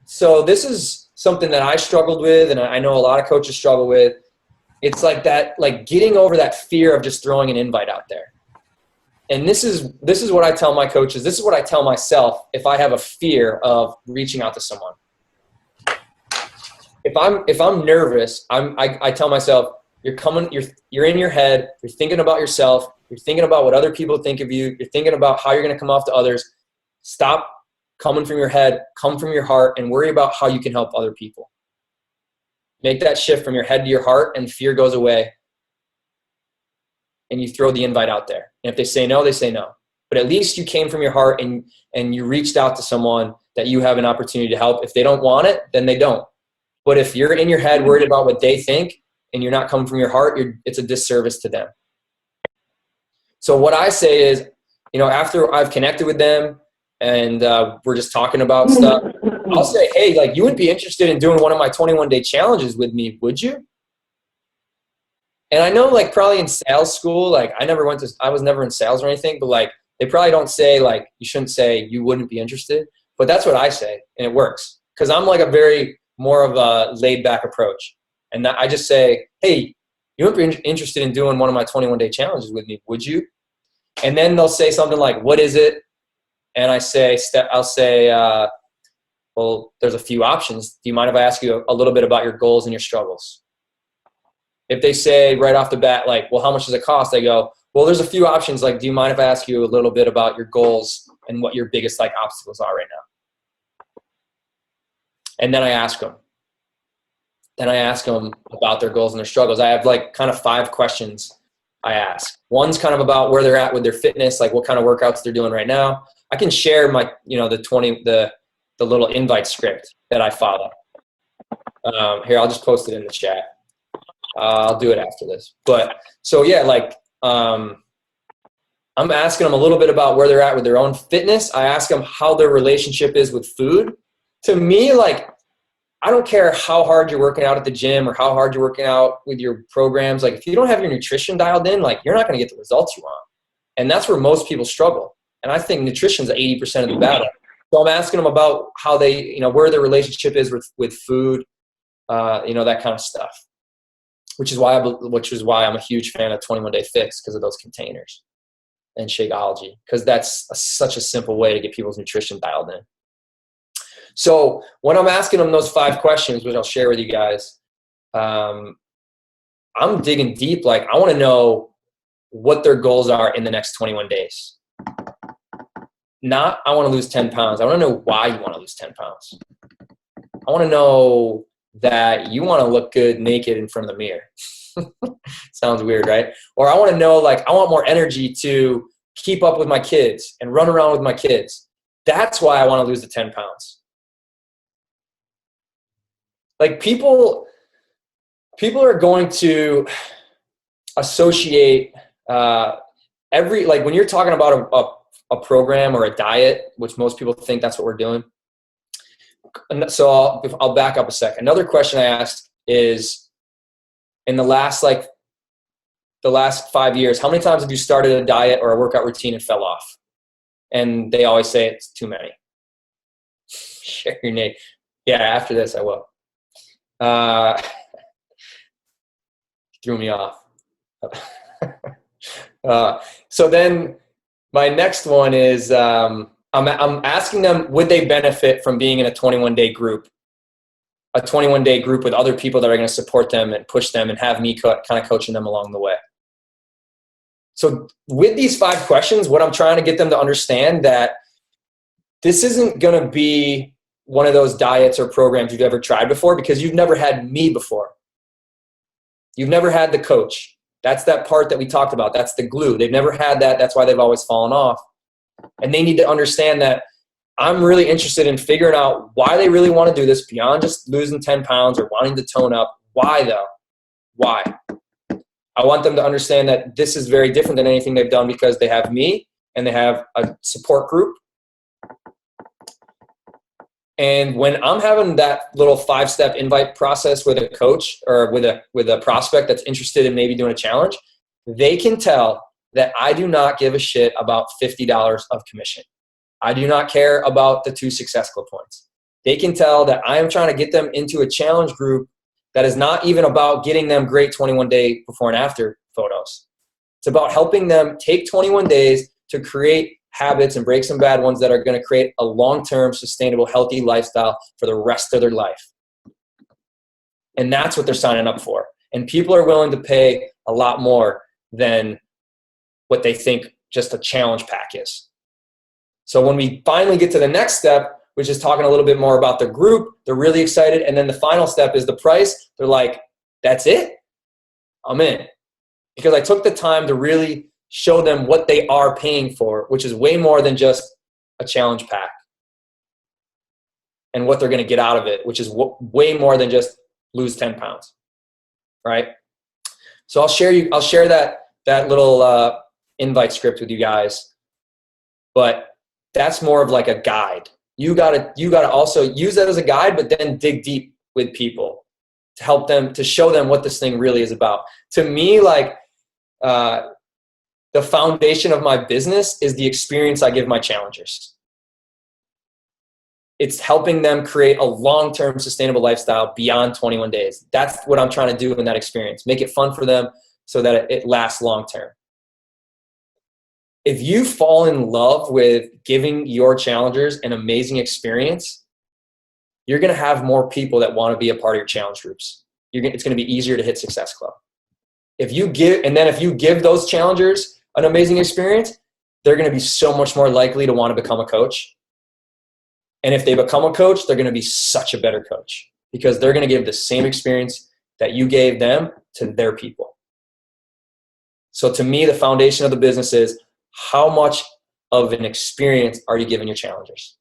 So this is something that I struggled with, and I know a lot of coaches struggle with. It's like that, like getting over that fear of just throwing an invite out there. And this is what I tell my coaches. This is what I tell myself if I have a fear of reaching out to someone. If I'm nervous, I tell myself, you're in your head, you're thinking about yourself, you're thinking about what other people think of you, you're thinking about how you're going to come off to others. Stop coming from your head, come from your heart, and worry about how you can help other people. Make that shift from your head to your heart, and fear goes away. And you throw the invite out there. And if they say no, they say no. But at least you came from your heart and you reached out to someone that you have an opportunity to help. If they don't want it, then they don't. But if you're in your head worried about what they think and you're not coming from your heart, it's a disservice to them. So what I say is, after I've connected with them and we're just talking about stuff, I'll say, hey, like, you would be interested in doing one of my 21-day challenges with me, would you? And I know, like, probably in sales school, like, I was never in sales or anything, but like, they probably don't say, like, you shouldn't say you wouldn't be interested, but that's what I say, and it works. Because I'm like a very more of a laid back approach. And I just say, hey, you would be interested in doing one of my 21-day challenges with me, would you? And then they'll say something like, what is it? And I'll say, well, there's a few options. Do you mind if I ask you a little bit about your goals and your struggles? If they say right off the bat, like, well, how much does it cost? I go, well, there's a few options. Like, do you mind if I ask you a little bit about your goals and what your biggest, like, obstacles are right now? And then I ask them. Then I ask them about their goals and their struggles. I have, like, kind of 5 questions I ask. One's kind of about where they're at with their fitness, like what kind of workouts they're doing right now. I can share my, the little invite script that I follow. Here, I'll just post it in the chat. I'll do it after this. But so yeah, like, I'm asking them a little bit about where they're at with their own fitness. I ask them how their relationship is with food. To me, like, I don't care how hard you're working out at the gym or how hard you're working out with your programs. Like, if you don't have your nutrition dialed in, like, you're not going to get the results you want. And that's where most people struggle. And I think nutrition is 80% of the battle. So I'm asking them about how they, where their relationship is with food, that kind of stuff. Which is why I'm a huge fan of 21 Day Fix, because of those containers and Shakeology, because that's such a simple way to get people's nutrition dialed in. So when I'm asking them those 5 questions, which I'll share with you guys, I'm digging deep. Like, I want to know what their goals are in the next 21 days. Not, I want to lose 10 pounds. I want to know why you want to lose 10 pounds. I want to know that you want to look good naked in front of the mirror. Sounds weird, right? Or I want to know, like, I want more energy to keep up with my kids and run around with my kids. That's why I want to lose the 10 pounds. Like, people are going to associate when you're talking about a program or a diet, which most people think that's what we're doing. So I'll back up a sec. Another question I asked is, in the last 5 years, how many times have you started a diet or a workout routine and fell off? And they always say it's too many. Share your name. Yeah, after this I will. Threw me off. So then my next one is, I'm asking them, would they benefit from being in a 21-day group? A 21-day group with other people that are going to support them and push them and have me kind of coaching them along the way. So with these 5 questions, what I'm trying to get them to understand, that this isn't going to be one of those diets or programs you've ever tried before, because you've never had me before. You've never had the coach. That's that part that we talked about. That's the glue. They've never had that. That's why they've always fallen off. And they need to understand that I'm really interested in figuring out why they really want to do this beyond just losing 10 pounds or wanting to tone up. Why, though? Why? I want them to understand that this is very different than anything they've done, because they have me and they have a support group. And when I'm having that little 5-step invite process with a coach or with a prospect that's interested in maybe doing a challenge, they can tell that I do not give a shit about $50 of commission. I do not care about the 2 Success Club points. they can tell that I am trying to get them into a challenge group that is not even about getting them great 21-day before and after photos. It's about helping them take 21 days to create habits and break some bad ones that are going to create a long-term, sustainable, healthy lifestyle for the rest of their life. And that's what they're signing up for. And people are willing to pay a lot more than what they think just a challenge pack is. So when we finally get to the next step, which is talking a little bit more about the group, they're really excited. And then the final step is the price. They're like, that's it? I'm in. Because I took the time to really show them what they are paying for, which is way more than just a challenge pack. And what they're going to get out of it, which is way more than just lose 10 pounds, right? So I'll share that little invite script with you guys, but that's more of like a guide. You gotta also use that as a guide, but then dig deep with people to help them, to show them what this thing really is about. To me, like the foundation of my business is the experience I give my challengers. It's helping them create a long-term sustainable lifestyle beyond 21 days. That's what I'm trying to do in that experience. Make it fun for them so that it lasts long-term. If you fall in love with giving your challengers an amazing experience, you're going to have more people that want to be a part of your challenge groups. It's going to be easier to hit Success Club. If you give those challengers an amazing experience, they're going to be so much more likely to want to become a coach. And if they become a coach, they're going to be such a better coach because they're going to give the same experience that you gave them to their people. So to me, the foundation of the business is how much of an experience are you giving your challengers?